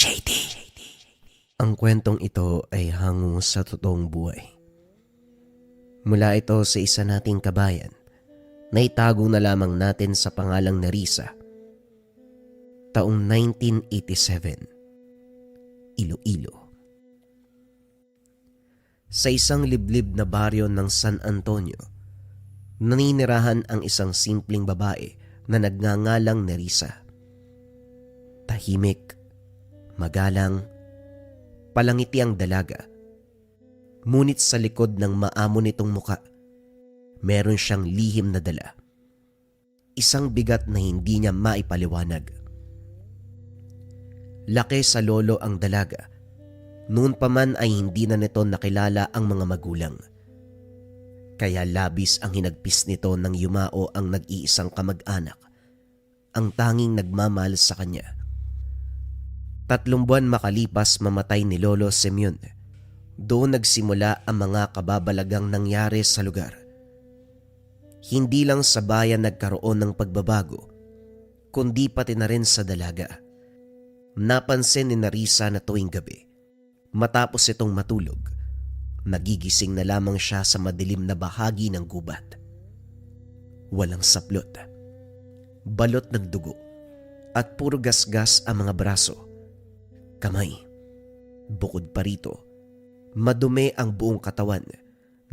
JD. Ang kwentong ito ay hango sa totoong buhay. Mula ito sa isa nating kabayan na itago na lamang natin sa pangalang Nerissa. Taong 1987, Iloilo. Sa isang liblib na baryo ng San Antonio, naninirahan ang isang simpleng babae na nagngangalang Nerissa. Tahimik, magalang, palangiti ang dalaga. Ngunit sa likod ng maamo nitong muka, meron siyang lihim na dala. Isang bigat na hindi niya maipaliwanag. Laki sa lolo ang dalaga. Noon pa man ay hindi na nito nakilala ang mga magulang. Kaya labis ang hinagpis nito nang yumao ang nag-iisang kamag-anak, ang tanging nagmamahal sa kanya. 3 buwan makalipas mamatay ni Lolo Simeon. Doon nagsimula ang mga kababalagang nangyari sa lugar. Hindi lang sa bayan nagkaroon ng pagbabago, kundi pati na rin sa dalaga. Napansin ni Nerissa na tuwing gabi, matapos itong matulog, nagigising na lamang siya sa madilim na bahagi ng gubat. Walang saplot, balot ng dugo, at puro gasgas ang mga braso, kamay. Bukod pa rito, madumi ang buong katawan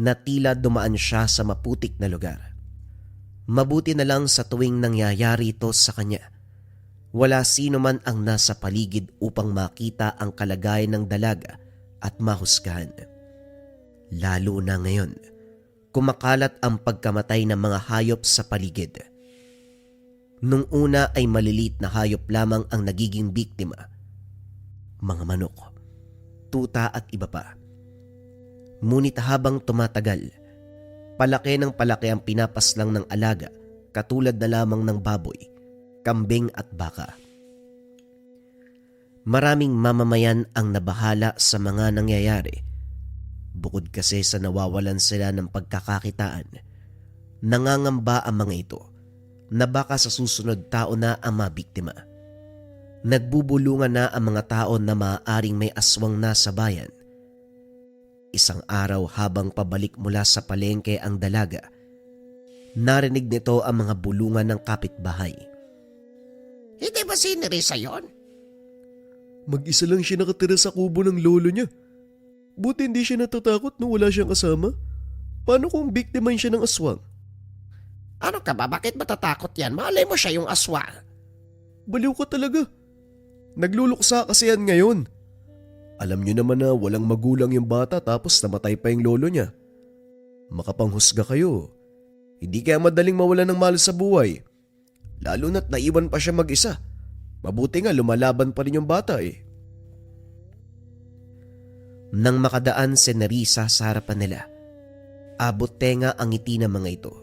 na tila dumaan siya sa maputik na lugar. Mabuti na lang sa tuwing nangyayari ito sa kanya, wala sino man ang nasa paligid upang makita ang kalagayan ng dalaga at mahusgahan. Lalo na ngayon, kumakalat ang pagkamatay ng mga hayop sa paligid. Nung una ay maliliit na hayop lamang ang nagiging biktima. Mga manok, tuta at iba pa. Ngunit habang tumatagal, palaki ng palaki ang pinapaslang ng alaga, katulad na lamang ng baboy, kambing at baka. Maraming mamamayan ang nabahala sa mga nangyayari. Bukod kasi sa nawawalan sila ng pagkakakitaan, nangangamba ang mga ito na baka sa susunod taon na ang mabiktima. Nagbubulungan na ang mga tao na maaaring may aswang na sa bayan. Isang araw habang pabalik mula sa palengke ang dalaga, narinig nito ang mga bulungan ng kapitbahay. Hindi ba si Nerissa yun? Mag-isa lang siya nakatira sa kubo ng lolo niya. Buti hindi siya natatakot nung wala siyang kasama. Paano kung biktimahin siya ng aswang? Ano ka ba? Bakit matatakot yan? Malay mo siya yung aswang. Baliw ka talaga. Nagluluksa kasi yan ngayon. Alam niyo naman na walang magulang yung bata tapos namatay pa yung lolo niya. Makapanghusga kayo. Hindi kaya madaling mawala ng mahal sa buhay. Lalo na't naiwan pa siya mag-isa. Mabuti nga lumalaban pa rin yung bata eh. Nang makadaan si Nerissa sa harapan nila, abot tenga ang ngiti ng mga ito.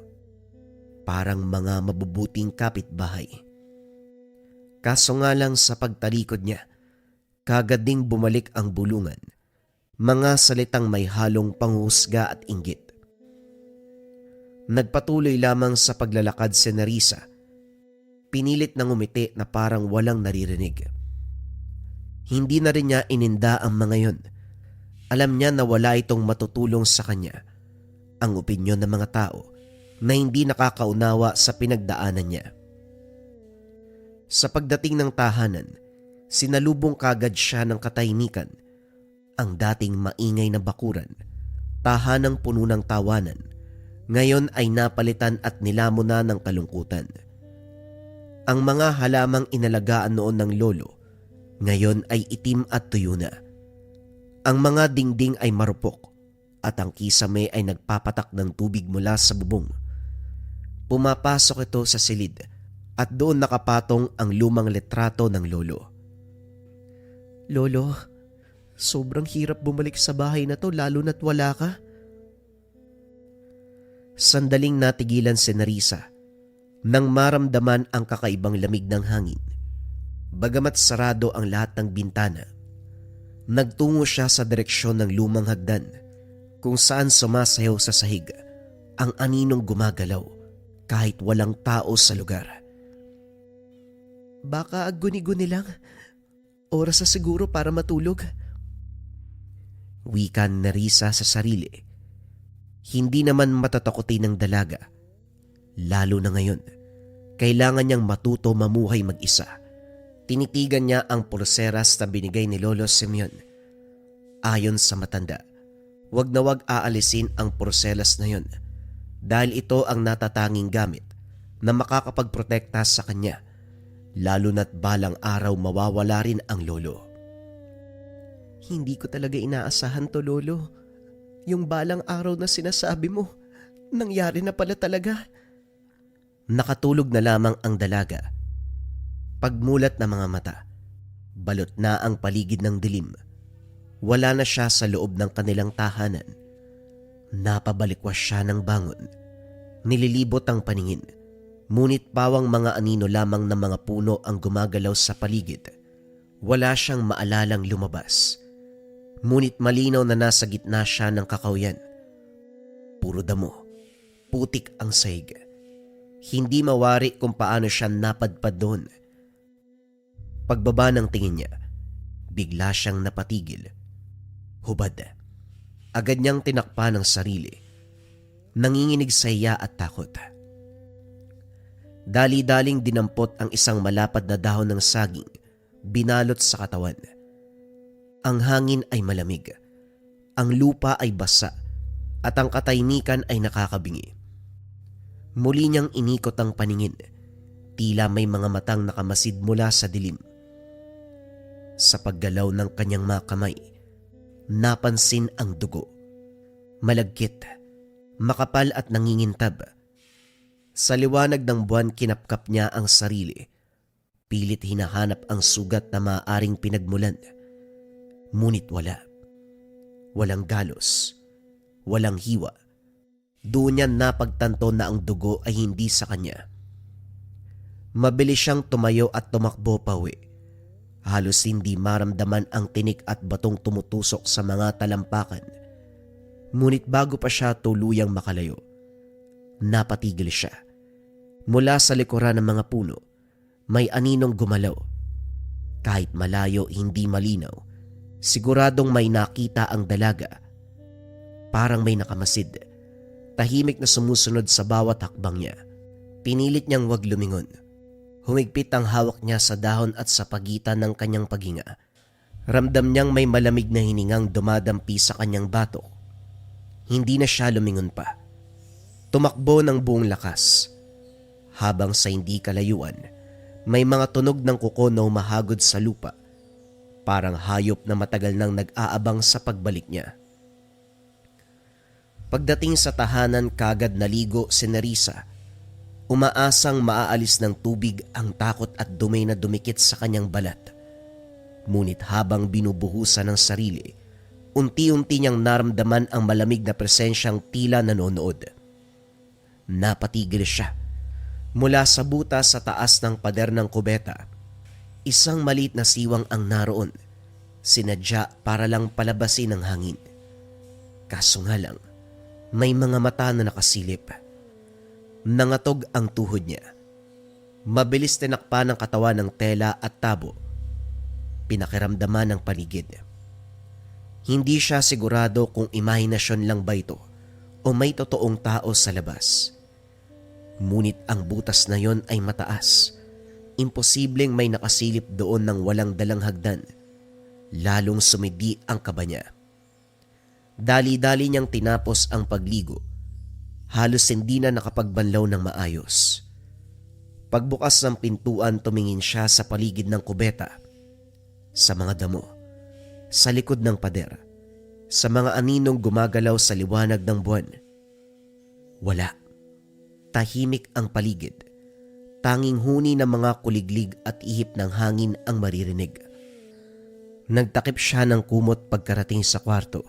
Parang mga mabubuting kapitbahay. Kaso nga lang sa pagtalikod niya, kagad ding bumalik ang bulungan. Mga salitang may halong panghusga at inggit. Nagpatuloy lamang sa paglalakad si Nerissa. Pinilit na ngumiti na parang walang naririnig. Hindi na rin niya ininda ang mga yon. Alam niya na wala itong matutulong sa kanya. Ang opinyon ng mga tao na hindi nakakaunawa sa pinagdaanan niya. Sa pagdating ng tahanan, sinalubong kagad siya ng katahimikan. Ang dating maingay na bakuran, tahanang puno ng tawanan, ngayon ay napalitan at nilamon na ng kalungkutan. Ang mga halamang inalagaan noon ng lolo, ngayon ay itim at tuyo na. Ang mga dingding ay marupok at ang kisame ay nagpapatak ng tubig mula sa bubong. Pumapasok ito sa silid at doon nakapatong ang lumang litrato ng lolo. Lolo, sobrang hirap bumalik sa bahay na to lalo na't wala ka. Sandaling natigilan si Nerissa nang maramdaman ang kakaibang lamig ng hangin. Bagamat sarado ang lahat ng bintana, nagtungo siya sa direksyon ng lumang hagdan kung saan sumasayaw sa sahig ang aninong gumagalaw kahit walang tao sa lugar. Baka guni-guni lang oras na siguro para matulog. Wika ni Nerissa sa sarili. Hindi naman matatakotin ng dalaga. Lalo na ngayon, kailangan niyang matuto mamuhay mag-isa. Tinitigan niya ang pulseras na binigay ni Lolo Simeon. Ayon sa matanda, wag na wag aalisin ang pulseras na yon dahil ito ang natatanging gamit na makakapagprotekta sa kanya, lalo na't balang araw mawawala rin ang lolo. Hindi ko talaga inaasahan to, Lolo. Yung balang araw na sinasabi mo, nangyari na pala talaga. Nakatulog na lamang ang dalaga. Pagmulat ng mga mata, balot na ang paligid ng dilim. Wala na siya sa loob ng kanilang tahanan. Napabalikwas siya ng bangon. Nililibot ang paningin. Ngunit pawang mga anino lamang ng mga puno ang gumagalaw sa paligid. Wala siyang maalalang lumabas. Ngunit malinaw na nasa gitna siya ng kakawyan. Puro damo, putik ang sahig. Hindi mawari kung paano siya napadpad doon. Pagbaba ng tingin niya, bigla siyang napatigil. Hubad. Agad niyang tinakpan ang sarili. Nanginginig sa iya at takot. Dali-daling dinampot ang isang malapad na dahon ng saging, binalot sa katawan. Ang hangin ay malamig, ang lupa ay basa, at ang katahimikan ay nakakabingi. Muli niyang inikot ang paningin, tila may mga matang nakamasid mula sa dilim. Sa paggalaw ng kanyang mga kamay, napansin ang dugo. Malagkit, makapal at nangingintab. Sa liwanag ng buwan kinapkap niya ang sarili. Pilit hinahanap ang sugat na maaaring pinagmulan. Ngunit wala. Walang galos. Walang hiwa. Doon niya napagtanto na ang dugo ay hindi sa kanya. Mabilis siyang tumayo at tumakbo pauwi. Halos hindi maramdaman ang tinik at batong tumutusok sa mga talampakan. Ngunit bago pa siya tuluyang makalayo, napatigil siya. Mula sa likuran ng mga puno, may aninong gumalaw. Kahit malayo, hindi malinaw, siguradong may nakita ang dalaga. Parang may nakamasid, tahimik na sumusunod sa bawat hakbang niya. Pinilit niyang wag lumingon. Humigpit ang hawak niya sa dahon at sa pagitan ng kanyang paghinga. Ramdam niyang may malamig na hiningang dumadampi sa kanyang batok. Hindi na siya lumingon pa. Tumakbo ng buong lakas. Habang sa hindi kalayuan, may mga tunog ng kuko na humahagod sa lupa. Parang hayop na matagal nang nag-aabang sa pagbalik niya. Pagdating sa tahanan, kagad naligo si Nerissa. Umaasang maaalis ng tubig ang takot at dumi na dumikit sa kanyang balat. Ngunit habang binubuhusan ng sarili, unti-unti niyang naramdaman ang malamig na presensyang tila nanonood. Napatigil siya. Mula sa butas sa taas ng pader ng kubeta, isang maliit na siwang ang naroon. Sinadya para lang palabasin ng hangin. Kaso nga lang, may mga mata na nakasilip. Nangatog ang tuhod niya. Mabilis tinakpan ng katawan ng tela at tabo. Pinakiramdaman ng paligid. Hindi siya sigurado kung imahinasyon lang ba ito o may totoong tao sa labas. Ngunit ang butas na yon ay mataas. Imposibleng may nakasilip doon ng walang dalang hagdan. Lalong sumidi ang kaba niya. Dali-dali niyang tinapos ang pagligo. Halos hindi na nakapagbanlaw ng maayos. Pagbukas ng pintuan, tumingin siya sa paligid ng kubeta. Sa mga damo, sa likod ng pader, sa mga aninong gumagalaw sa liwanag ng buwan. Wala. Tahimik ang paligid. Tanging huni ng mga kuliglig at ihip ng hangin ang maririnig. Nagtakip siya ng kumot pagkarating sa kwarto.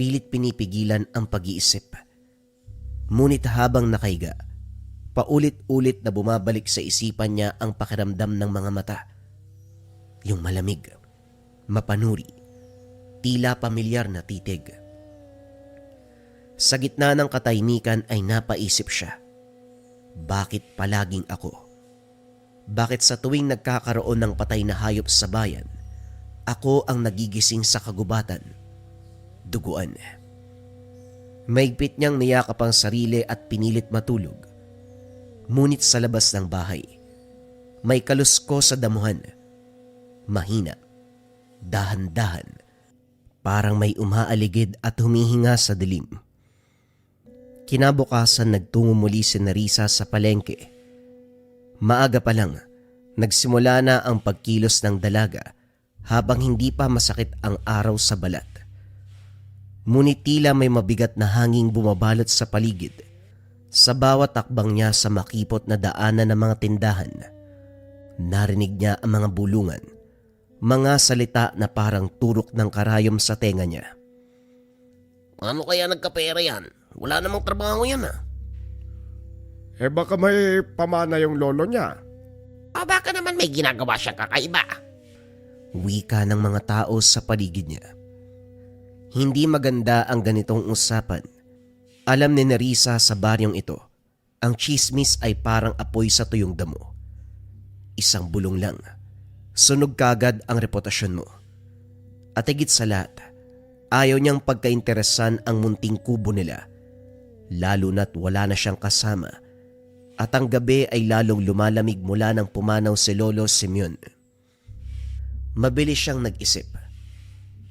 Pilit pinipigilan ang pag-iisip. Ngunit habang nakaiga, paulit-ulit na bumabalik sa isipan niya ang pakiramdam ng mga mata. Yung malamig, mapanuri, tila pamilyar na titig. Sa gitna ng katahimikan ay napaisip siya. Bakit palaging ako? Bakit sa tuwing nagkakaroon ng patay na hayop sa bayan, Ako ang nagigising sa kagubatan. Duguan. Maigpit niyang niyakap ang sarili at pinilit matulog. Ngunit sa labas ng bahay, may kalusko sa damuhan. Mahina, dahan-dahan, parang may umaaligid at humihinga sa dilim. Kinabukasan nagtungo muli si Nerissa sa palengke. Maaga pa lang, nagsimula na ang pagkilos ng dalaga habang hindi pa masakit ang araw sa balat. Ngunit tila may mabigat na hanging bumabalot sa paligid sa bawat takbang niya sa makipot na daanan ng mga tindahan. Narinig niya ang mga bulungan, mga salita na parang turok ng karayom sa tenga niya. Paano kaya nagkapera yan? Wala namang trabaho yan Baka may pamana yung lolo niya. O baka naman may ginagawa siyang kakaiba. Wika ng mga tao sa paligid niya. Hindi maganda ang ganitong usapan. Alam ni Nerissa sa baryong ito, ang chismis ay parang apoy sa tuyong damo. Isang bulong lang, sunog kagad ang reputasyon mo. At higit sa lahat, ayaw niyang pagkainteresan ang munting kubo nila, lalo na't wala na siyang kasama, at ang gabi ay lalong lumalamig mula nang pumanaw si Lolo Simeon. Mabilis siyang nag-isip.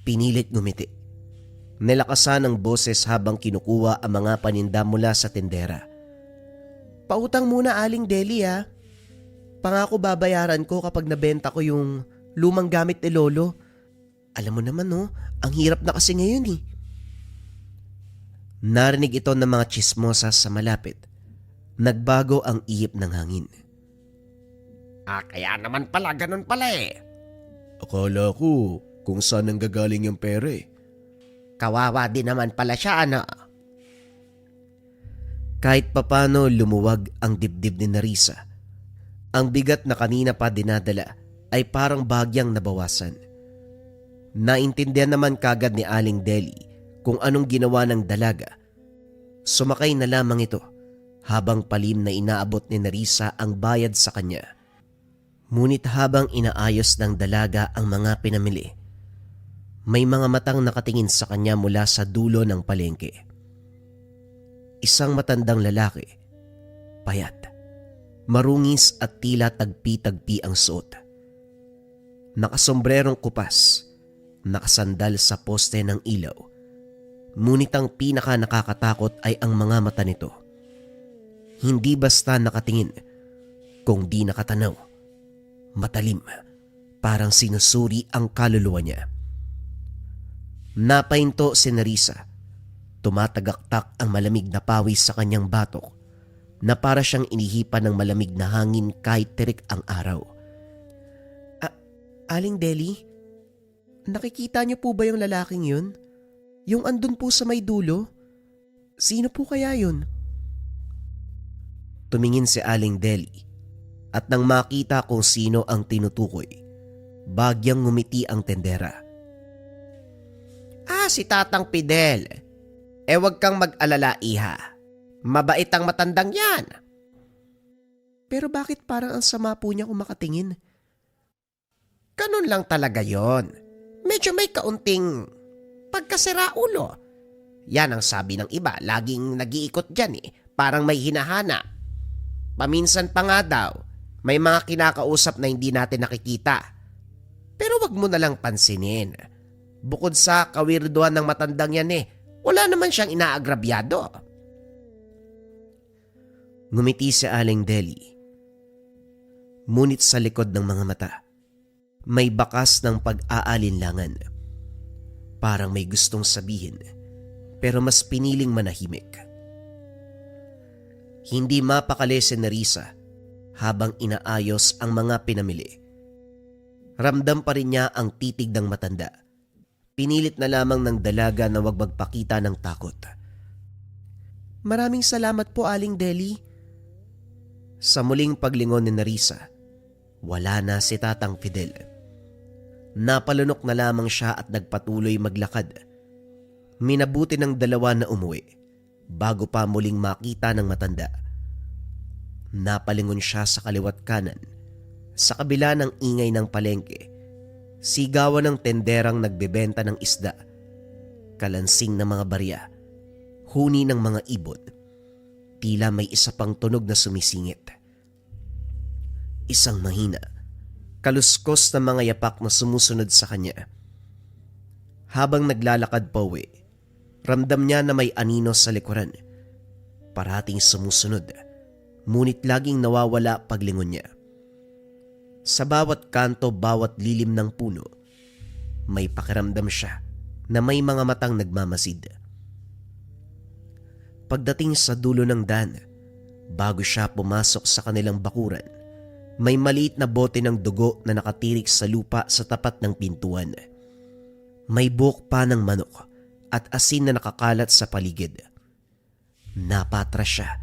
Pinilit ngumiti. Nilakasan ang boses habang kinukuha ang mga paninda mula sa tindera. Pautang muna Aling Deli ha. Pangako babayaran ko kapag nabenta ko yung lumang gamit ni Lolo. Alam mo naman ang hirap na kasi ngayon eh. Narinig ito ng mga chismosa sa malapit. Nagbago ang ihip ng hangin. Kaya naman pala, ganun pala Akala ko kung saan nanggagaling yung pera Kawawa din naman pala siya, Kahit papano lumuwag ang dibdib ni Nerissa. Ang bigat na kanina pa dinadala ay parang bagyang nabawasan. Naintindihan naman kagad ni Aling Deli kung anong ginawa ng dalaga. Sumakay na lamang ito habang palim na inaabot ni Nerissa ang bayad sa kanya. Ngunit habang inaayos ng dalaga ang mga pinamili, may mga matang nakatingin sa kanya mula sa dulo ng palengke. Isang matandang lalaki, payat, marungis at tila tagpi-tagpi ang suot. Nakasombrerong kupas, nakasandal sa poste ng ilaw. Ngunit ang pinaka nakakatakot ay ang mga mata nito. Hindi basta nakatingin, kung di nakatanaw. Matalim, parang sinusuri ang kaluluwa niya. Napahinto si Nerissa. Tumatagaktak ang malamig na pawis sa kanyang batok na para siyang inihipan ng malamig na hangin kahit tirik ang araw. Aling Deli, nakikita niyo po ba yung lalaking yun? Yung andun po sa may dulo? Sino po kaya yun? Tumingin si Aling Deli at nang makita kung sino ang tinutukoy, bagyang ngumiti ang tendera. Si Tatang Fidel. Wag kang mag-alala, iha. Mabait ang matandang yan. Pero bakit parang ang sama po niya kung makatingin? Ganun lang talaga yon. Medyo may kaunting pagkasira ulo. Yan ang sabi ng iba, laging nag-iikot dyan parang may hinahana. Paminsan pa nga daw, may mga kinakausap na hindi natin nakikita. Pero wag mo na lang pansinin. Bukod sa kawirduhan ng matandang yan wala naman siyang inaagrabyado. Ngumiti si Aling Deli. Ngunit sa likod ng mga mata, may bakas ng pag-aalinlangan. Parang may gustong sabihin, pero mas piniling manahimik. Hindi mapakali si Nerissa habang inaayos ang mga pinamili. Ramdam pa rin niya ang titig ng matanda. Pinilit na lamang ng dalaga na wag magpakita ng takot. Maraming salamat po, Aling Deli. Sa muling paglingon ni Nerissa, wala na si Tatang Fidel. Napalunok na lamang siya at nagpatuloy maglakad. Minabuti ng dalawa na umuwi bago pa muling makita ng matanda. Napalingon siya sa kaliwat kanan sa kabila ng ingay ng palengke. Sigawan ng tenderang nagbebenta ng isda, kalansing ng mga barya, huni ng mga ibon. Tila may isa pang tunog na sumisingit. Isang mahina, kaluskos na mga yapak na sumusunod sa kanya. Habang naglalakad pa uwi, ramdam niya na may anino sa likuran. Parating sumusunod, ngunit laging nawawala paglingon niya. Sa bawat kanto, bawat lilim ng puno, may pakiramdam siya na may mga matang nagmamasid. Pagdating sa dulo ng daan, bago siya pumasok sa kanilang bakuran, may maliit na bote ng dugo na nakatirik sa lupa sa tapat ng pintuan. May buhok pa ng manok at asin na nakakalat sa paligid. Napatras siya.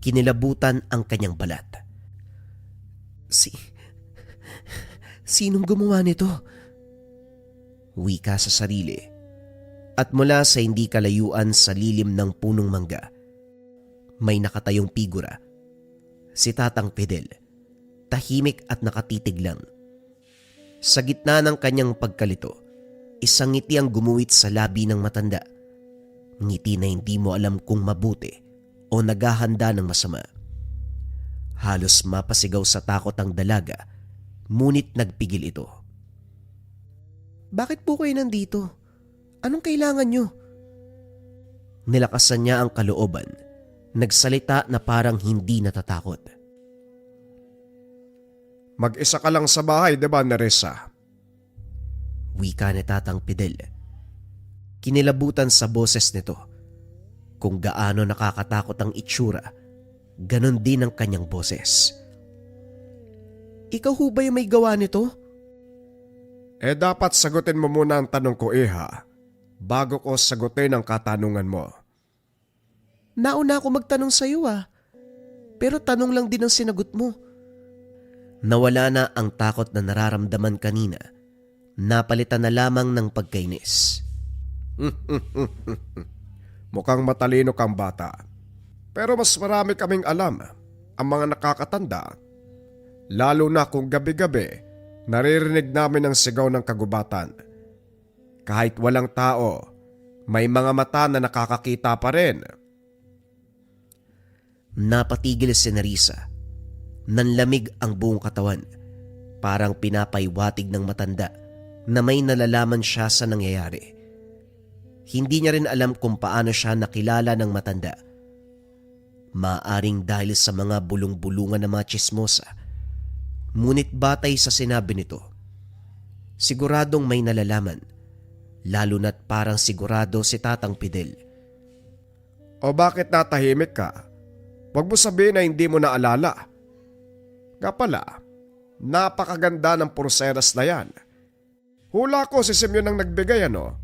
Kinilabutan ang kanyang balat. Sinong gumawa nito? Wika sa sarili. At mula sa hindi kalayuan sa lilim ng punong mangga, may nakatayong figura. Si Tatang Fidel, tahimik at nakatitig lang. Sa gitna ng kanyang pagkalito, isang ngiti ang gumuhit sa labi ng matanda. Ngiti na hindi mo alam kung mabuti o naghahanda ng masama. Halos mapasigaw sa takot ang dalaga, ngunit nagpigil ito. Bakit po kayo nandito? Anong kailangan nyo? Nilakasan niya ang kalooban, nagsalita na parang hindi natatakot. Mag-isa ka lang sa bahay, diba, Nerissa? Wika ni Tatang Fidel. Kinilabutan sa boses nito. Kung gaano nakakatakot ang itsura, ganon din ang kanyang boses. Ikaw ho ba yung may gawa nito? Dapat sagutin mo muna ang tanong ko, Iha, bago ko sagutin ang katanungan mo. Nauna ako magtanong sa iyo pero tanong lang din ang sinagot mo. Nawala na ang takot na nararamdaman kanina. Napalitan na lamang ng pagkainis. Mukhang matalino kang bata. Pero mas marami kaming alam, ang mga nakakatanda. Lalo na kung gabi-gabi, naririnig namin ang sigaw ng kagubatan. Kahit walang tao, may mga mata na nakakakita pa rin. Napatigil si Nerissa. Nanlamig ang buong katawan. Parang pinapaywatig ng matanda na may nalalaman siya sa nangyayari. Hindi niya rin alam kung paano siya nakilala ng matanda. Maaring dahil sa mga bulong-bulungan ng mga tsismosa. Ngunit batay sa sinabi nito, siguradong may nalalaman, lalo na't parang sigurado si Tatang Fidel. O bakit natahimik ka? Huwag mo sabihin na hindi mo naalala. Nga pala, napakaganda ng pulseras na yan. Hula ko si Simeon ang nagbigay ano.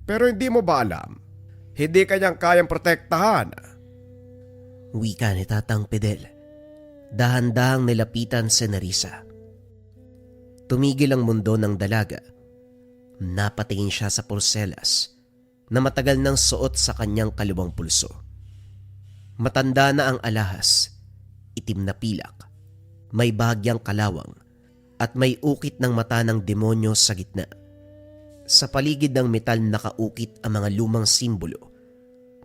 Pero hindi mo ba alam? Hindi kanyang kayang protektahan. Wika ni Tatang Fidel. Dahan-dahang nilapitan si Nerissa. Tumigil ang mundo ng dalaga. Napatingin siya sa pulselas na matagal nang suot sa kanyang kaliwang pulso. Matanda na ang alahas, itim na pilak, may bahagyang kalawang at may ukit ng mata ng demonyo sa gitna. Sa paligid ng metal nakaukit ang mga lumang simbolo,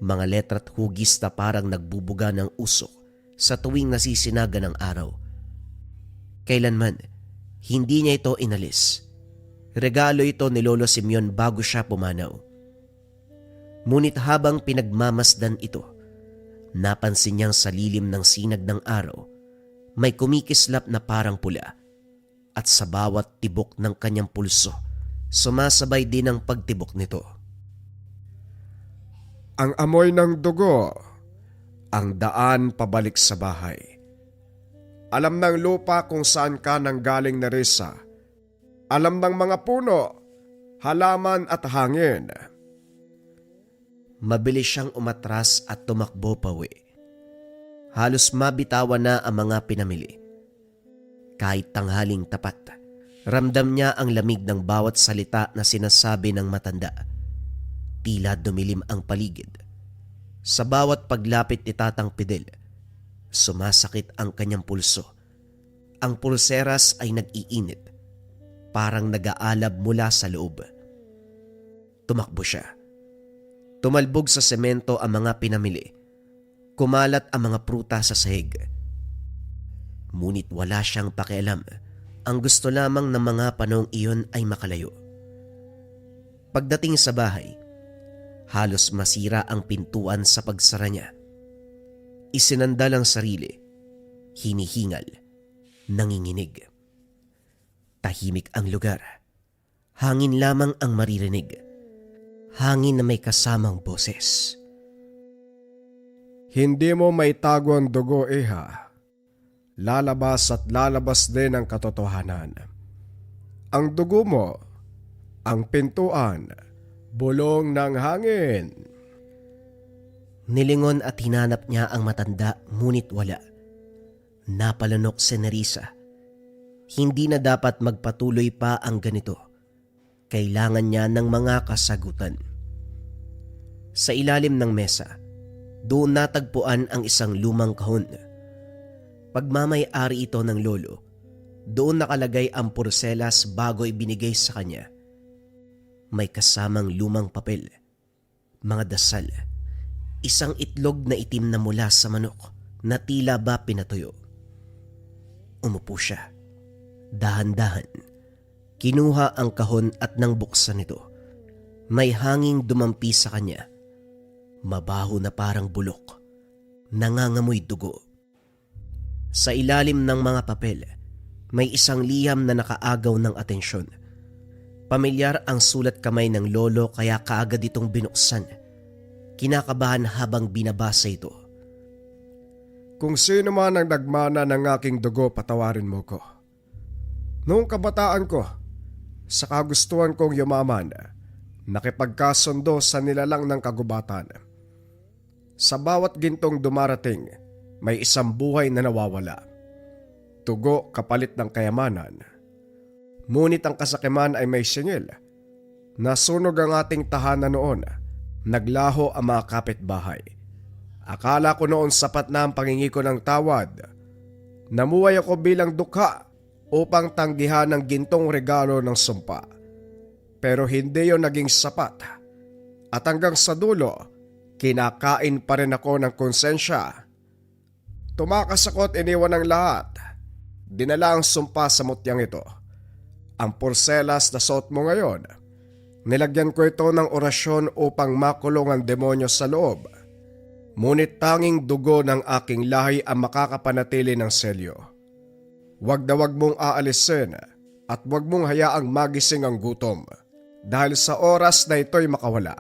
mga letra't hugis na parang nagbubuga ng usok sa tuwing nasisinaga ng araw. Kailanman, hindi niya ito inalis. Regalo ito ni Lolo Simeon bago siya pumanaw. Ngunit habang pinagmamasdan ito, napansin niyang sa lilim ng sinag ng araw, may kumikislap na parang pula at sa bawat tibok ng kanyang pulso, sumasabay din ang pagtibok nito. Ang amoy ng dugo, ang daan pabalik sa bahay. Alam ng lupa kung saan ka nanggaling, Nerissa. Alam ng mga puno, halaman at hangin. Mabilis siyang umatras at tumakbo pawi. Halos mabitawan na ang mga pinamili. Kahit tanghaling tapat, ramdam niya ang lamig ng bawat salita na sinasabi ng matanda. Tila dumilim ang paligid. Sa bawat paglapit ni Tatang Fidel, sumasakit ang kanyang pulso. Ang pulseras ay nag-iinit. parang nag-aalab mula sa loob. Tumakbo siya. Tumalbog sa semento ang mga pinamili. Kumalat ang mga pruta sa sahig. Ngunit wala siyang pakialam. Ang gusto lamang ng mga panahong iyon ay makalayo. Pagdating sa bahay, halos masira ang pintuan sa pagsara niya. Isinandal ang sarili, hinihingal, nanginginig. Tahimik ang lugar. Hangin lamang ang maririnig. Hangin na may kasamang boses. Hindi mo maitago ang dugo, Iha. Lalabas at lalabas din ang katotohanan. Ang dugo mo, ang pintuan, bulong ng hangin. Nilingon at hinanap niya ang matanda, ngunit wala. Napalanok si Nerissa. Hindi na dapat magpatuloy pa ang ganito. Kailangan niya ng mga kasagutan. Sa ilalim ng mesa, doon natagpuan ang isang lumang kahon. Pagmamay-ari ito ng lolo. Doon nakalagay ang porselas bago ibinigay sa kanya. May kasamang lumang papel, mga dasal, isang itlog na itim na mula sa manok na tila ba pinatuyo. Umupo siya. Dahan-dahan, kinuha ang kahon at nang buksan ito, may hanging dumampi sa kanya. Mabaho na parang bulok, nangangamoy dugo. Sa ilalim ng mga papel, may isang liham na nakaagaw ng atensyon. Pamilyar ang sulat kamay ng lolo kaya kaagad itong binuksan. Kinakabahan habang binabasa ito. Kung sino man ang nagmana ng aking dugo, patawarin mo ko. Noong kabataan ko, sa kagustuhan kong yumaman, nakipagkasundo sa nilalang ng kagubatan. Sa bawat gintong dumarating, may isang buhay na nawawala. Tugo kapalit ng kayamanan. Ngunit ang kasakiman ay may singil. Nasunog ang ating tahanan noon. Naglaho ang mga kapitbahay. Akala ko noon sapat na ang pangingi ko ng tawad. Namuhay ako bilang dukha upang tanggihan ang gintong regalo ng sumpa. Pero hindi yon naging sapat. At hanggang sa dulo, kinakain pa rin ako ng konsensya. Tumakas ako at iniwan ang lahat. Dinala ang sumpa sa mutyang ito. Ang porselas na suot mo ngayon, nilagyan ko ito ng orasyon upang makulong ang demonyo sa loob. Ngunit tanging dugo ng aking lahi ang makakapanatili ng selyo. Huwag na huwag mong aalisin at huwag mong hayaang magising ang gutom. Dahil sa oras na ito'y makawala,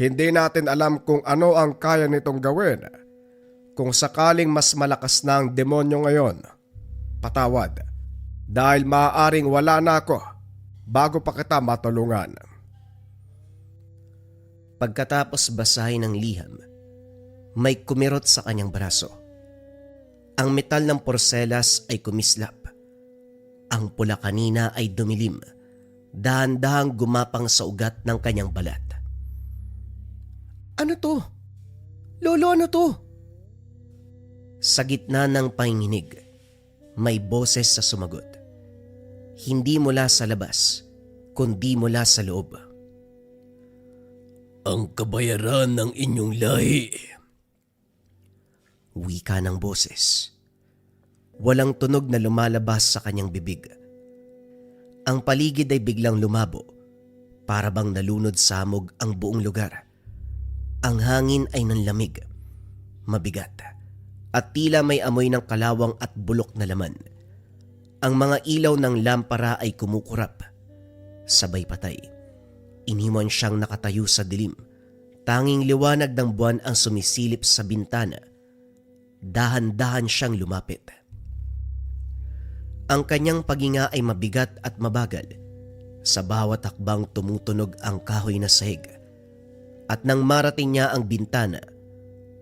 hindi natin alam kung ano ang kaya nitong gawin. Kung sakaling mas malakas na ang demonyo ngayon, patawad. Dahil maaaring wala na ako bago pa kita matulungan. Pagkatapos basahin ng liham, may kumirot sa kanyang braso. Ang metal ng porselas ay kumislap. Ang pula kanina ay dumilim, dahan-dahang gumapang sa ugat ng kanyang balat. Ano to? Lolo, ano to? Sa gitna ng panginginig, may boses sa sumagot. Hindi mula sa labas, kundi mula sa loob. Ang kabayaran ng inyong lahi. Wika ng boses. Walang tunog na lumalabas sa kanyang bibig. Ang paligid ay biglang lumabo, para bang nalunod sa hamog ang buong lugar. Ang hangin ay nanlamig, mabigat, at tila may amoy ng kalawang at bulok na laman. Ang mga ilaw ng lampara ay kumukurap. Sabay patay. Iniwan siyang nakatayo sa dilim. Tanging liwanag ng buwan ang sumisilip sa bintana. Dahan-dahan siyang lumapit. Ang kanyang paghinga ay mabigat at mabagal. Sa bawat hakbang tumutunog ang kahoy na sahig. At nang marating niya ang bintana,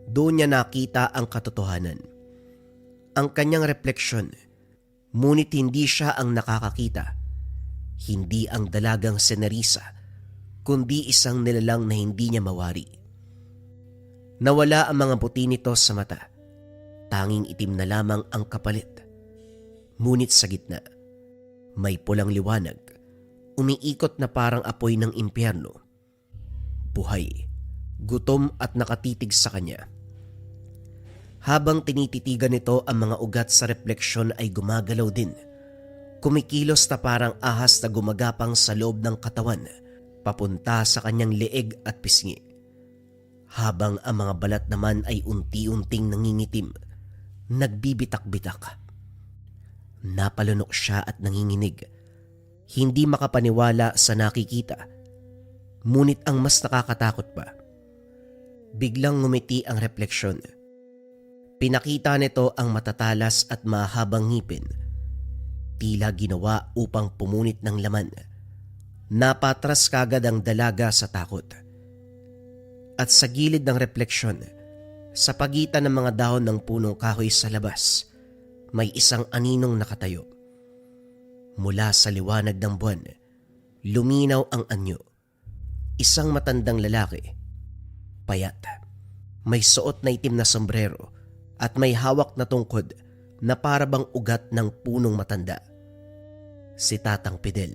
doon niya nakita ang katotohanan. Ang kanyang refleksyon, ngunit hindi siya ang nakakakita. Hindi ang dalagang si Nerissa, kundi isang nilalang na hindi niya mawari. Nawala ang mga buti nito sa mata. Tanging itim na lamang ang kapalit. Ngunit sa gitna, may pulang liwanag. umiikot na parang apoy ng impyerno. Buhay, gutom at nakatitig sa kanya. Habang tinititigan nito ang mga ugat sa refleksyon ay gumagalaw din. Kumikilos na parang ahas na gumagapang sa loob ng katawan, papunta sa kanyang leeg at pisngi. Habang ang mga balat naman ay unti-unting nangingitim, nagbibitak-bitak. Napalunok siya at nanginginig. Hindi makapaniwala sa nakikita. Ngunit ang mas nakakatakot pa, biglang ngumiti ang refleksyon. Pinakita nito ang matatalas at mahabang ngipin, tila ginawa upang pumunit ng laman. Napatras kagad ang dalaga sa takot. At sa gilid ng refleksyon, sa pagitan ng mga dahon ng punong kahoy sa labas, may isang aninong nakatayo. Mula sa liwanag ng buwan, luminaw ang anyo. Isang matandang lalaki, payat, may suot na itim na sombrero at may hawak na tungkod na parabang ugat ng punong matanda. Si Tatang Fidel.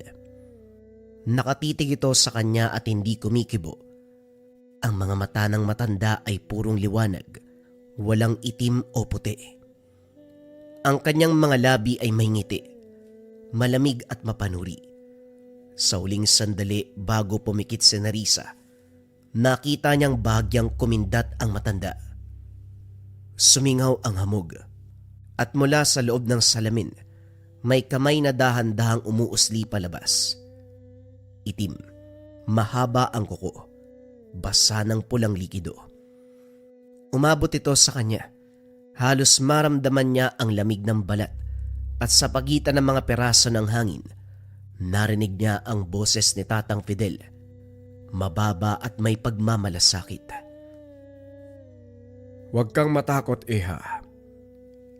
Nakatitig ito sa kanya at hindi kumikibo. Ang mga mata ng matanda ay purong liwanag, walang itim o puti. Ang kanyang mga labi ay may ngiti, malamig at mapanuri. Sa huling sandali bago pumikit si Nerissa, nakita niyang bahagyang kumindat ang matanda. Sumingaw ang hamog at mula sa loob ng salamin may kamay na dahan-dahang umuusli palabas. Itim, mahaba ang kuko, basa ng pulang likido. Umabot ito sa kanya. Halos maramdaman niya ang lamig ng balat at sa pagitan ng mga peraso ng hangin, narinig niya ang boses ni Tatang Fidel, mababa at may pagmamalasakit. Huwag kang matakot, Iha.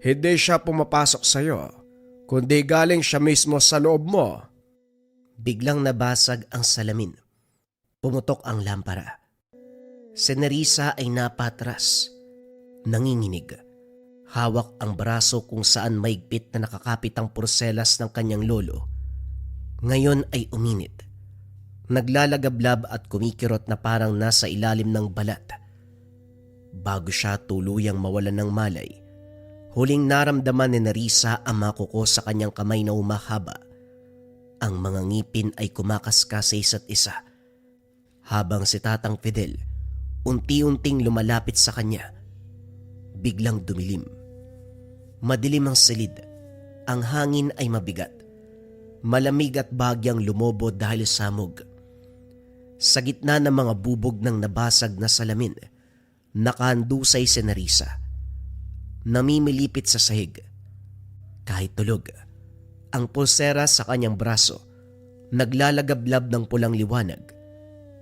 Hindi siya pumapasok sa'yo, kundi galing siya mismo sa loob mo. Biglang nabasag ang salamin. Pumutok ang lampara. Si Nerissa ay napatras. Nanginginig. Hawak ang braso kung saan maigpit na nakakapit ang porselas ng kanyang lolo. Ngayon ay uminit. Naglalagablab at kumikirot na parang nasa ilalim ng balat. Bago siya tuluyang mawalan ng malay, huling naramdaman ni Nerissa ang mga kuko sa kanyang kamay na umahaba. Ang mga ngipin ay kumakaskas sa isa't isa. Habang si Tatang Fidel unti-unting lumalapit sa kanya, biglang dumilim. Madilim ang silid. Ang hangin ay mabigat. Malamig at bagyang lumobo dahil sa hamog. Sa gitna ng mga bubog ng nabasag na salamin, nakahandusay si Nerissa. Namimilipit sa sahig. Kahit tulog, ang pulsera sa kanyang braso naglalagablab ng pulang liwanag,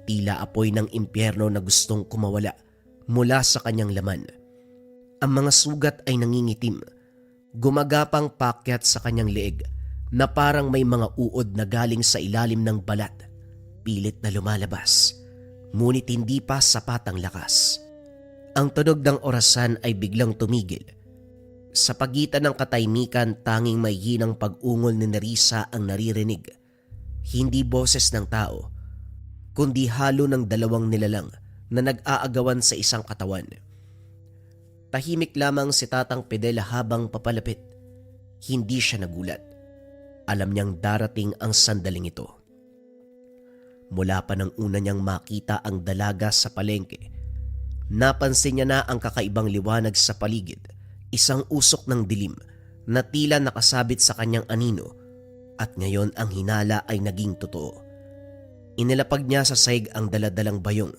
tila apoy ng impyerno na gustong kumawala mula sa kanyang laman. Ang mga sugat ay nangingitim, gumagapang pakyat sa kanyang leeg na parang may mga uod na galing sa ilalim ng balat. Pilit na lumalabas, ngunit hindi pa sapat ang lakas. Ang tunog ng orasan ay biglang tumigil. Sa pagitan ng katahimikan, tanging may hinang pag-ungol ni Nerissa ang naririnig. Hindi boses ng tao, kundi halo ng dalawang nilalang na nag-aagawan sa isang katawan. Tahimik lamang si Tatang Fidel habang papalapit. Hindi siya nagulat. Alam niyang darating ang sandaling ito. Mula pa nang una niyang makita ang dalaga sa palengke, napansin niya na ang kakaibang liwanag sa paligid, isang usok ng dilim na tila nakasabit sa kanyang anino, at ngayon ang hinala ay naging totoo. Inilapag niya sa sahig ang daladalang bayong.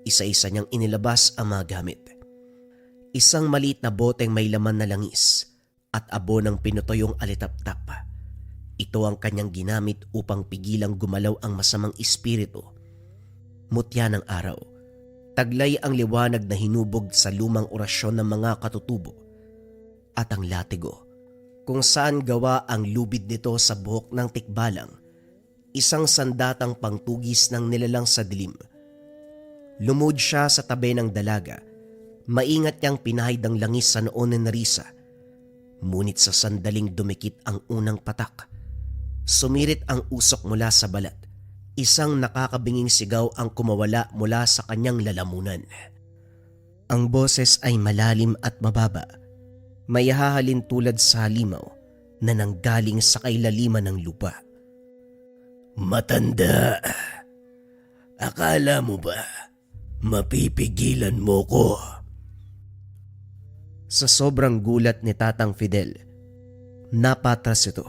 Isa-isa niyang inilabas ang mga gamit. Isang maliit na boteng may laman na langis at abo ng pinutoyong alitap-tap. Ito ang kanyang ginamit upang pigilang gumalaw ang masamang espiritu. Mutya ng araw, taglay ang liwanag na hinubog sa lumang orasyon ng mga katutubo. At ang latigo, kung saan gawa ang lubid nito sa buhok ng tikbalang, isang sandatang pangtugis ng nilalang sa dilim. Lumod siya sa tabi ng dalaga. Maingat niyang pinahid ang langis sa noon ni Nerissa. Ngunit sa sandaling dumikit ang unang patak, Sumirit ang usok mula sa balat. Isang nakakabinging sigaw ang kumawala mula sa kanyang lalamunan. Ang boses ay malalim at mababa. May hahalin tulad sa halimaw na nanggaling sa kailaliman ng lupa. Matanda, akala mo ba mapipigilan mo ko? Sa sobrang gulat ni Tatang Fidel, napatras ito.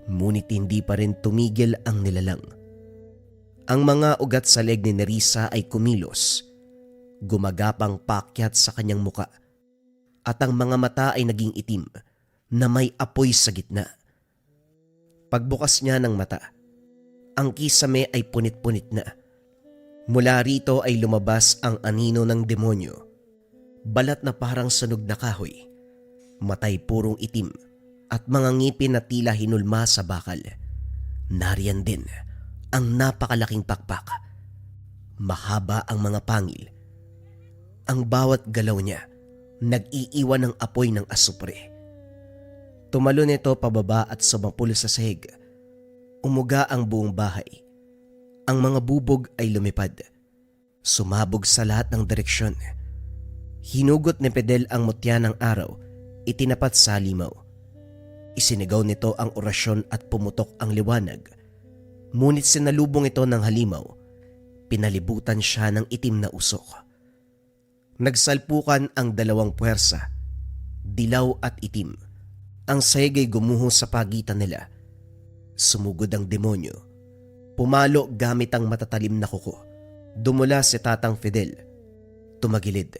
Ngunit hindi pa rin tumigil ang nilalang. Ang mga ugat sa leg ni Nerissa ay kumilos, gumagapang pakyat sa kanyang muka, at ang mga mata ay naging itim na may apoy sa gitna. Pagbukas niya ng mata, ang kisame ay punit-punit na. Mula rito ay lumabas ang anino ng demonyo, balat na parang sunog na kahoy, matay purong itim, at mga ngipin na tila hinulma sa bakal. Nariyan din ang napakalaking pakpak. Mahaba ang mga pangil. Ang bawat galaw niya nag-iiwan ng apoy ng asupre. Tumalon ito pababa at sumapul sa sahig. Umuga ang buong bahay. Ang mga bubog ay lumipad. Sumabog sa lahat ng direksyon. Hinugot ni Fidel ang mutya ng araw, itinapat sa halimaw. Isinigaw nito ang orasyon at pumutok ang liwanag. Ngunit sinalubong ito ng halimaw. Pinalibutan siya ng itim na usok. Nagsalpukan ang dalawang puwersa, dilaw at itim. Ang sahig ay gumuho sa pagitan nila. Sumugod ang demonyo. Pumalo gamit ang matatalim na kuko. Dumula si Tatang Fidel. Tumagilid.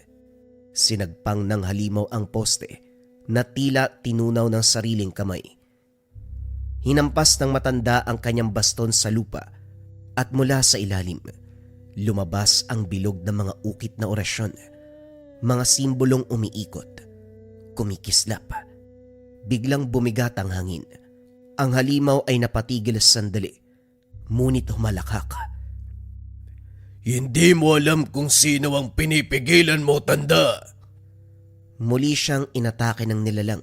Sinagpang ng halimaw ang poste na tila tinunaw ng sariling kamay. Hinampas ng matanda ang kanyang baston sa lupa at mula sa ilalim, lumabas ang bilog ng mga ukit na orasyon, mga simbolong umiikot, kumikislap. Biglang bumigat ang hangin. Ang halimaw ay napatigil sa sandali, ngunit humalakhak. Hindi mo alam kung sino ang pinipigilan mo, tanda. Muli siyang inatake ng nilalang.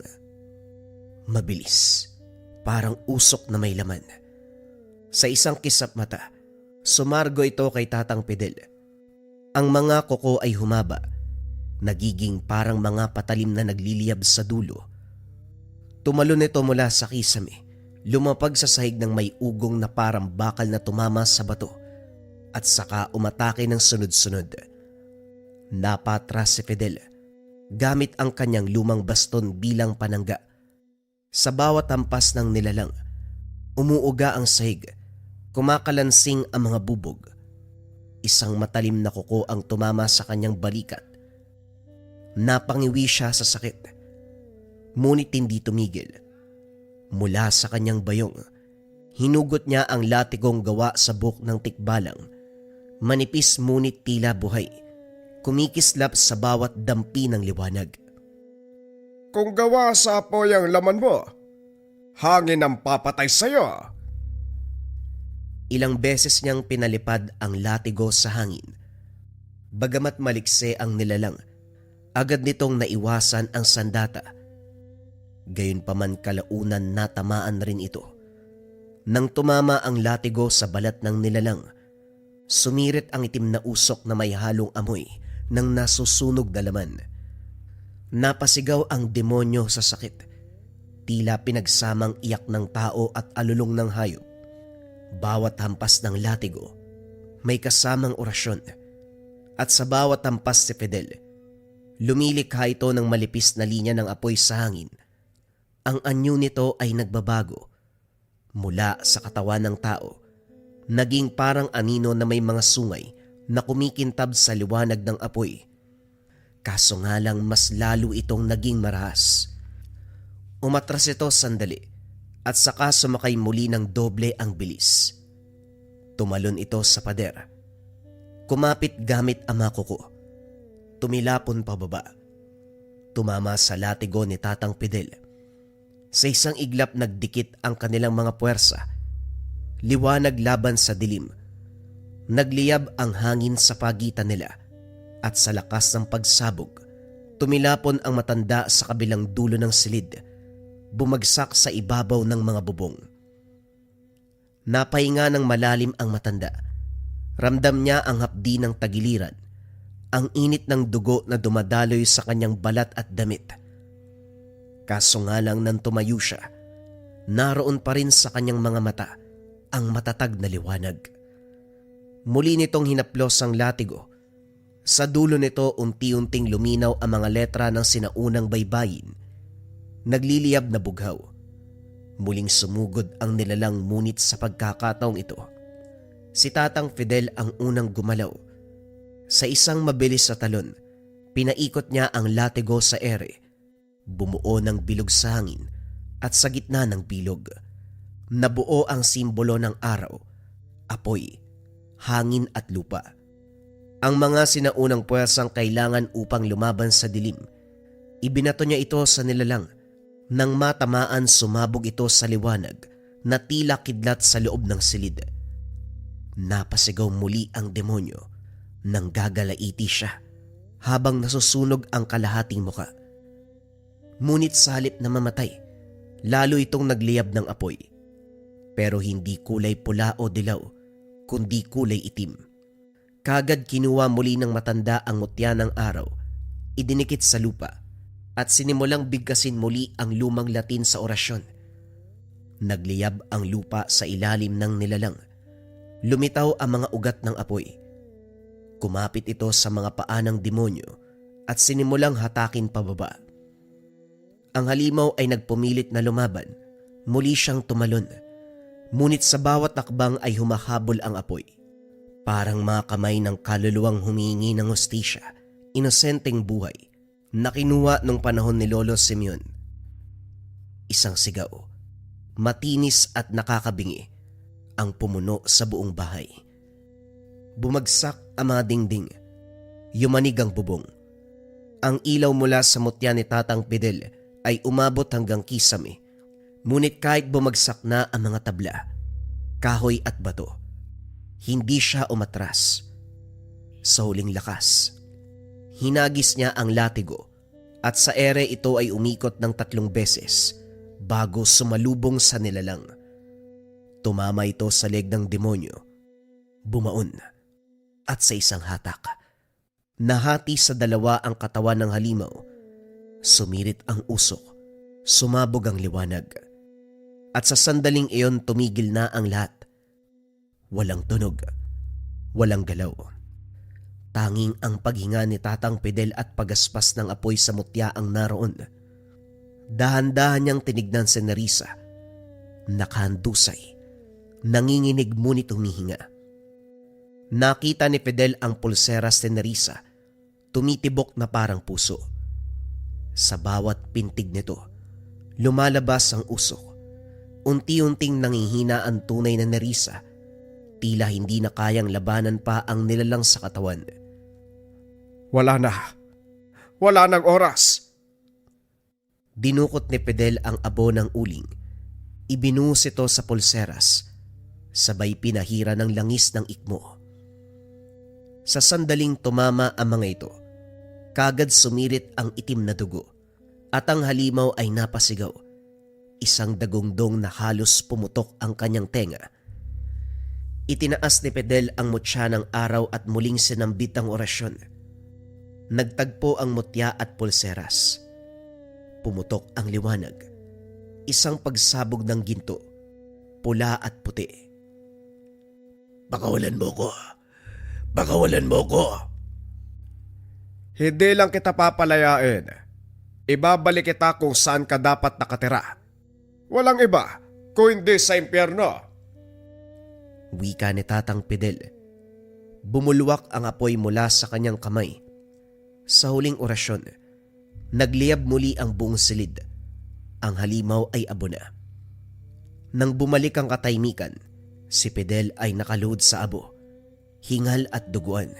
Mabilis, parang usok na may laman. Sa isang kisap mata, sumargo ito kay Tatang Fidel. Ang mga kuko ay humaba, nagiging parang mga patalim na nagliliyab sa dulo. Tumalon ito mula sa kisame, lumapag sa sahig ng may ugong na parang bakal na tumama sa bato, at saka umatake ng sunod-sunod. Napatras si Fidel gamit ang kanyang lumang baston bilang panangga. Sa bawat hampas ng nilalang, umuuga ang sahig, kumakalansing ang mga bubog. Isang matalim na kuko ang tumama sa kanyang balikat. Napangiwi siya sa sakit, ngunit hindi tumigil. Mula sa kanyang bayong, hinugot niya ang latigong gawa sa buhok ng tikbalang. Manipis ngunit tila buhay, kumikislap sa bawat dampi ng liwanag. Kung gawa sa apoy ang laman mo, hangin ang papatay sa'yo. Ilang beses niyang pinalipad ang latigo sa hangin. Bagamat malikse ang nilalang, agad nitong naiwasan ang sandata. Gayunpaman kalaunan natamaan rin ito. Nang tumama ang latigo sa balat ng nilalang, sumirit ang itim na usok na may halong amoy ng nasusunog na laman. Napasigaw ang demonyo sa sakit, tila pinagsamang iyak ng tao at alulong ng hayop. Bawat hampas ng latigo may kasamang orasyon, at sa bawat hampas si Fidel, lumilikha ito ng malipis na linya ng apoy sa hangin. Ang anyo nito ay nagbabago. Mula sa katawan ng tao, naging parang anino na may mga sungay na kumikintab sa liwanag ng apoy. Kaso nga lang mas lalo itong naging marahas. Umatras ito sandali at saka sumakay muli ng doble ang bilis. Tumalon ito sa pader. Kumapit gamit ang mga kuko. Tumilapon pababa. Tumama sa latigo ni Tatang Fidel. Sa isang iglap nagdikit ang kanilang mga puwersa. Liwanag laban sa dilim. Nagliyab ang hangin sa pagitan nila. At sa lakas ng pagsabog, tumilapon ang matanda sa kabilang dulo ng silid, bumagsak sa ibabaw ng mga bubong. Napahinga ng malalim ang matanda. Ramdam niya ang hapdi ng tagiliran, ang init ng dugo na dumadaloy sa kanyang balat at damit. Kaso nga lang nang tumayo siya, naroon pa rin sa kanyang mga mata ang matatag na liwanag. Muli nitong hinaplos ang latigo. Sa dulo nito unti-unting luminaw ang mga letra ng sinaunang baybayin. Nagliliyab na bughaw. Muling sumugod ang nilalang ngunit sa pagkakataong ito, si Tatang Fidel ang unang gumalaw. Sa isang mabilis na talon, pinaikot niya ang latigo sa ere. Bumuo ng bilog sa hangin at sa gitna ng bilog, nabuo ang simbolo ng araw, apoy, hangin at lupa. Ang mga sinaunang puwersang kailangan upang lumaban sa dilim, ibinato niya ito sa nilalang. Nang matamaan, sumabog ito sa liwanag na tila kidlat sa loob ng silid. Napasigaw muli ang demonyo nang gagalaiti siya habang nasusunog ang kalahating muka. Ngunit sa halip na mamatay, lalo itong nagliyab ng apoy. Pero hindi kulay pula o dilaw, kundi kulay itim. Kagad kinuha muli ng matanda ang mutya ng araw, idinikit sa lupa, at sinimulang bigkasin muli ang lumang Latin sa orasyon. Nagliyab ang lupa sa ilalim ng nilalang. Lumitaw ang mga ugat ng apoy. Kumapit ito sa mga paa ng demonyo at sinimulang hatakin pababa. Ang halimaw ay nagpumilit na lumaban. Muli siyang tumalon. Ngunit sa bawat takbang ay humahabol ang apoy. Parang mga kamay ng kaluluwang humihingi ng hustisya, inosenteng buhay, na kinuha nung panahon ni Lolo Simeon. Isang sigaw, matinis at nakakabingi, ang pumuno sa buong bahay. Bumagsak ang mga dingding, yumanig ang bubong. Ang ilaw mula sa mutya ni Tatang Fidel ay umabot hanggang kisame, ngunit kahit bumagsak na ang mga tabla, kahoy at bato, hindi siya umatras. Sa huling lakas, hinagis niya ang latigo at sa ere ito ay umikot ng 3 beses bago sumalubong sa nilalang. Tumama ito sa leg ng demonyo, bumaon, at sa isang hatak, nahati sa 2 ang katawan ng halimaw. Sumirit ang usok, sumabog ang liwanag, at sa sandaling iyon tumigil na ang lahat. Walang tunog, walang galaw. Tanging ang paghinga ni Tatang Fidel at pagaspas ng apoy sa mutya ang naroon. Dahan-dahan niyang tinignan si Nerissa. Nakahandusay, nanginginig ngunit humihinga. Nakita ni Fidel ang pulseras ni Nerissa, tumitibok na parang puso. Sa bawat pintig nito, lumalabas ang usok. Unti-unting nangihina ang tunay na Nerissa, tila hindi na kayang labanan pa ang nilalang sa katawan. Wala na. Wala nang oras. Dinukot ni Fidel ang abo ng uling. Ibinuhos ito sa pulseras. Sabay pinahira ng langis ng ikmo. Sa sandaling tumama ang mga ito, kagad sumirit ang itim na dugo at ang halimaw ay napasigaw. Isang dagongdong na halos pumutok ang kanyang tenga. Itinaas ni Fidel ang mutya ng araw at muling sinambit ang orasyon. Nagtagpo ang mutya at pulseras. Pumutok ang liwanag. Isang pagsabog ng ginto, pula at puti. Pakawalan mo ko. Pakawalan mo ko. Hindi lang kita papalayain. Ibabalik kita kung saan ka dapat nakatira. Walang iba kung hindi sa impyerno. Wika ni Tatang Fidel. Bumulwak ang apoy mula sa kanyang kamay. Sa huling orasyon, nagliyab muli ang buong silid. Ang halimaw ay abo na. Nang bumalik ang katahimikan, si Fidel ay nakaluhod sa abo, hingal at duguan.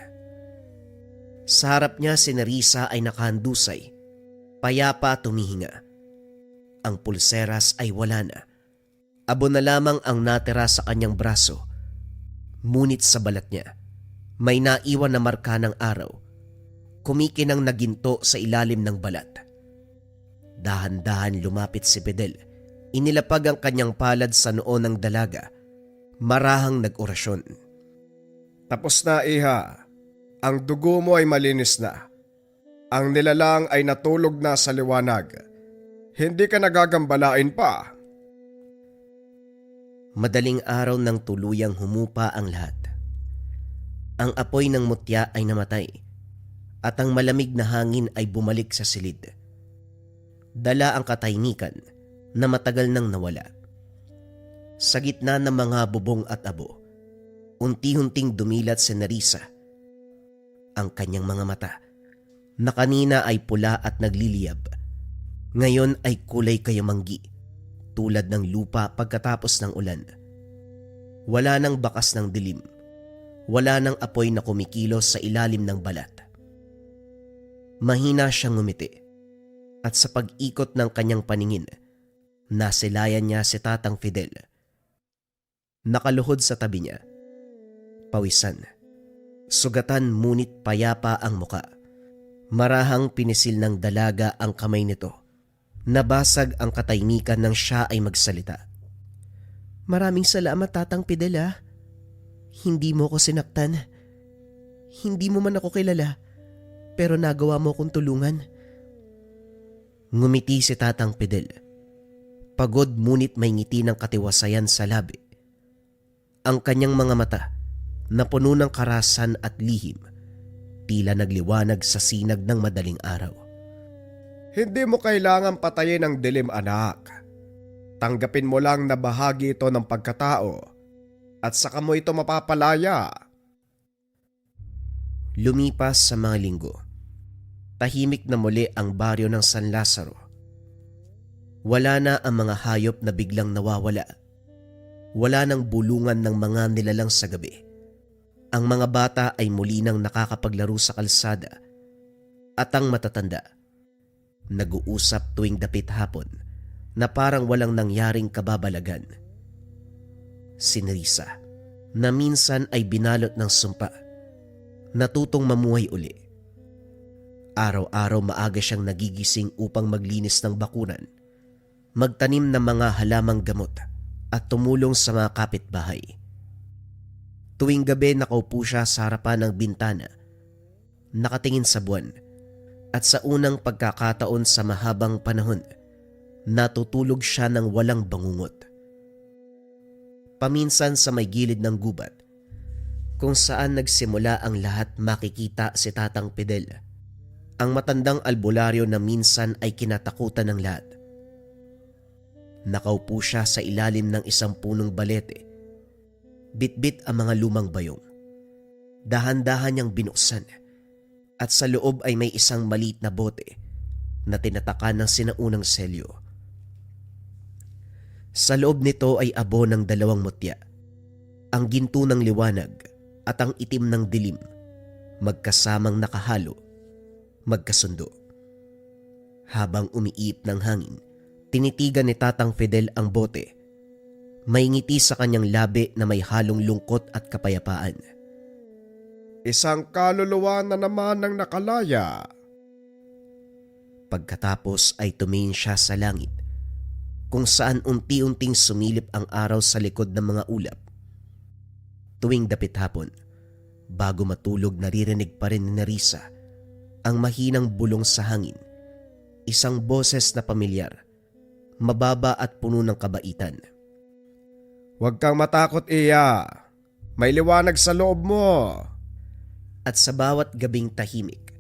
Sa harap niya si Nerissa ay nakahandusay, payapa tumihinga. Ang pulseras ay wala na. Abo na lamang ang natira sa kanyang braso. Ngunit sa balat niya, may naiwan na marka ng araw. Kumikinang naginto sa ilalim ng balat. Dahan-dahan lumapit si Fidel. Inilapag ang kanyang palad sa noo ng dalaga Marahang nag-orasyon. Tapos na, iha. Ang dugo mo ay malinis na. Ang nilalang ay natulog na sa liwanag. Hindi ka nagagambalain pa. Madaling araw nang tuluyang humupa ang lahat. Ang apoy ng mutya ay namatay at ang malamig na hangin ay bumalik sa silid. Dala ang katahimikan na matagal nang nawala. Sa gitna ng mga bubong at abo, unti-unting dumilat si Nerissa. Ang kanyang mga mata, na kanina ay pula at nagliliyab, ngayon ay kulay kayamanggi, tulad ng lupa pagkatapos ng ulan. Wala nang bakas ng dilim, wala nang apoy na kumikilos sa ilalim ng balat. Mahina siyang ngumiti, at sa pag-ikot ng kanyang paningin, nasilayan niya si Tatang Fidel. Nakaluhod sa tabi niya, pawisan, sugatan ngunit payapa ang muka. Marahang pinisil ng dalaga ang kamay nito. Nabasag ang katahimikan nang siya ay magsalita. Maraming salamat, Tatang Fidel, ah. Hindi mo ko sinaktan. Hindi mo man ako kilala, pero nagawa mo kong tulungan. Ngumiti si Tatang Fidel. Pagod ngunit may ngiti ng katiwasayan sa labi. Ang kanyang mga mata, na puno ng karasan at lihim, tila nagliwanag sa sinag ng madaling araw. Hindi mo kailangan patayin ang dilim, anak. Tanggapin mo lang na bahagi ito ng pagkatao at saka mo ito mapapalaya. Lumipas sa mga linggo. Tahimik na muli ang baryo ng San Lazaro. Wala na ang mga hayop na biglang nawawala. Wala nang bulungan ng mga nilalang sa gabi. Ang mga bata ay muli nang nakakapaglaro sa kalsada. At ang matatanda, nag-uusap tuwing dapit hapon na parang walang nangyaring kababalagan. Si Nerissa, na minsan ay binalot ng sumpa, natutong mamuhay uli. Araw-araw maaga siyang nagigising upang maglinis ng bakuran, magtanim ng mga halamang gamot at tumulong sa mga kapitbahay. Tuwing gabi nakaupo siya sa harapan ng bintana, nakatingin sa buwan, at sa unang pagkakataon sa mahabang panahon, natutulog siya ng walang bangungot. Paminsan sa may gilid ng gubat, kung saan nagsimula ang lahat, makikita si Tatang Fidel, ang matandang albularyo na minsan ay kinatakutan ng lahat. Nakaupo siya sa ilalim ng isang punong balete. Bitbit ang mga lumang bayong. Dahan-dahan niyang binuksan at sa loob ay may isang maliit na bote na tinatakan ng sinaunang selyo. Sa loob nito ay abo ng dalawang mutya, ang ginto ng liwanag at ang itim ng dilim, magkasamang nakahalo, magkasundo. Habang umiip ng hangin, tinitigan ni Tatang Fidel ang bote. May ngiti sa kanyang labi na may halong lungkot at kapayapaan. Isang kaluluwa na naman ang nakalaya. Pagkatapos ay tumingin siya sa langit, kung saan unti-unting sumilip ang araw sa likod ng mga ulap. Tuwing dapit hapon, bago matulog, naririnig pa rin ni Nerissa ang mahinang bulong sa hangin, isang boses na pamilyar, mababa at puno ng kabaitan. Huwag kang matakot, iya. May liwanag sa loob mo. At sa bawat gabing tahimik,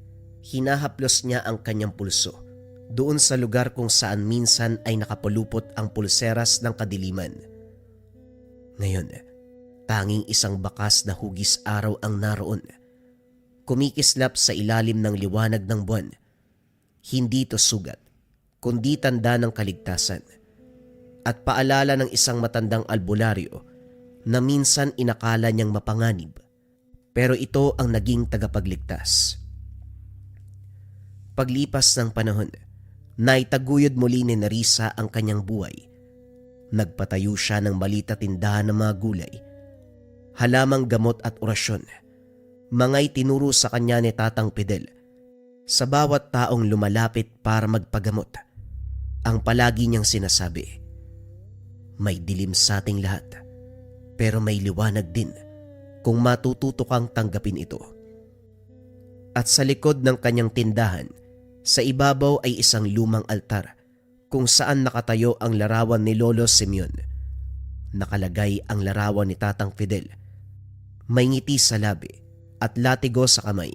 hinahaplos niya ang kanyang pulso doon sa lugar kung saan minsan ay nakapulupot ang pulseras ng kadiliman. Ngayon, tanging isang bakas na hugis araw ang naroon, kumikislap sa ilalim ng liwanag ng buwan. Hindi ito sugat, kundi tanda ng kaligtasan at paalala ng isang matandang albularyo na minsan inakala niyang mapanganib, pero ito ang naging tagapagligtas. Paglipas ng panahon, naitaguyod muli ni Nerissa ang kanyang buhay. Nagpatayo siya ng maliit na tindahan ng mga gulay, halamang gamot at orasyon, mga itinuro sa kanya ni Tatang Fidel sa bawat taong lumalapit para magpagamot. Ang palagi niyang sinasabi, may dilim sa ating lahat, Pero may liwanag din kung matututo kang tanggapin ito. At sa likod ng kanyang tindahan, sa ibabaw ay isang lumang altar kung saan nakatayo ang larawan ni Lolo Simeon. Nakalagay ang larawan ni Tatang Fidel. May ngiti sa labi at latigo sa kamay.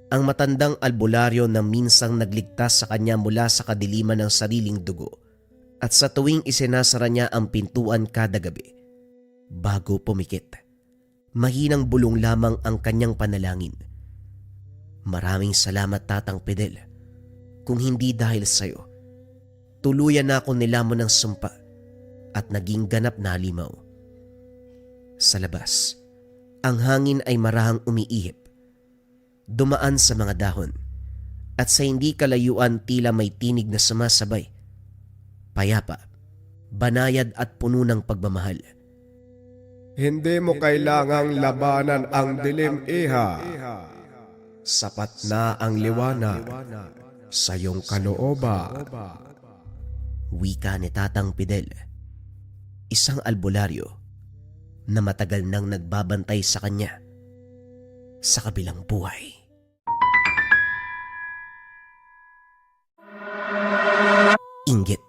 Ang matandang albularyo na minsang nagligtas sa kanya mula sa kadiliman ng sariling dugo. At sa tuwing isinasara niya ang pintuan kada gabi, bago pumikit, mahinang bulong lamang ang kanyang panalangin. Maraming salamat, Tatang Fidel. Kung hindi dahil sa'yo, tuluyan na ako nilamon ng sumpa at naging ganap na halimaw. Sa labas, ang hangin ay marahang umiihip. Dumaan sa mga dahon at sa hindi kalayuan tila may tinig na sumasabay. Payapa, banayad at puno ng pagmamahal. Hindi mo kailangang labanan ang dilim, iha. Sapat na ang liwanag sa iyong kalooban. Wika ni Tatang Fidel, isang albularyo na matagal nang nagbabantay sa kanya sa kabilang buhay. Inggit.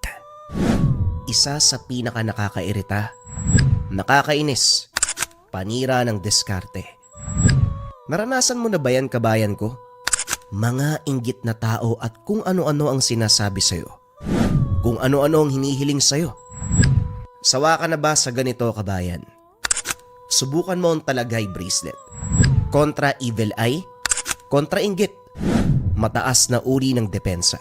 Isa sa pinaka nakakairita, nakakainis, panira ng diskarte. Naranasan mo na ba yan, kabayan ko? Mga inggit na tao at kung ano-ano ang sinasabi sa'yo. Kung ano-ano ang hinihiling sa'yo. Sawa ka na ba sa ganito, kabayan? Subukan mo ang talagay bracelet. Kontra evil eye, kontra inggit. Mataas na uri ng depensa.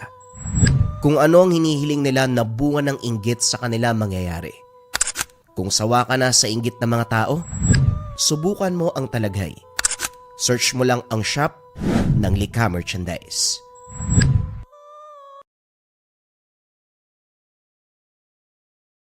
Kung ano ang hinihiling nila na bunga ng inggit sa kanila mangyayari. Kung sawa ka na sa inggit ng mga tao, subukan mo ang talagay. Search mo lang ang shop ng Likha Merchandise.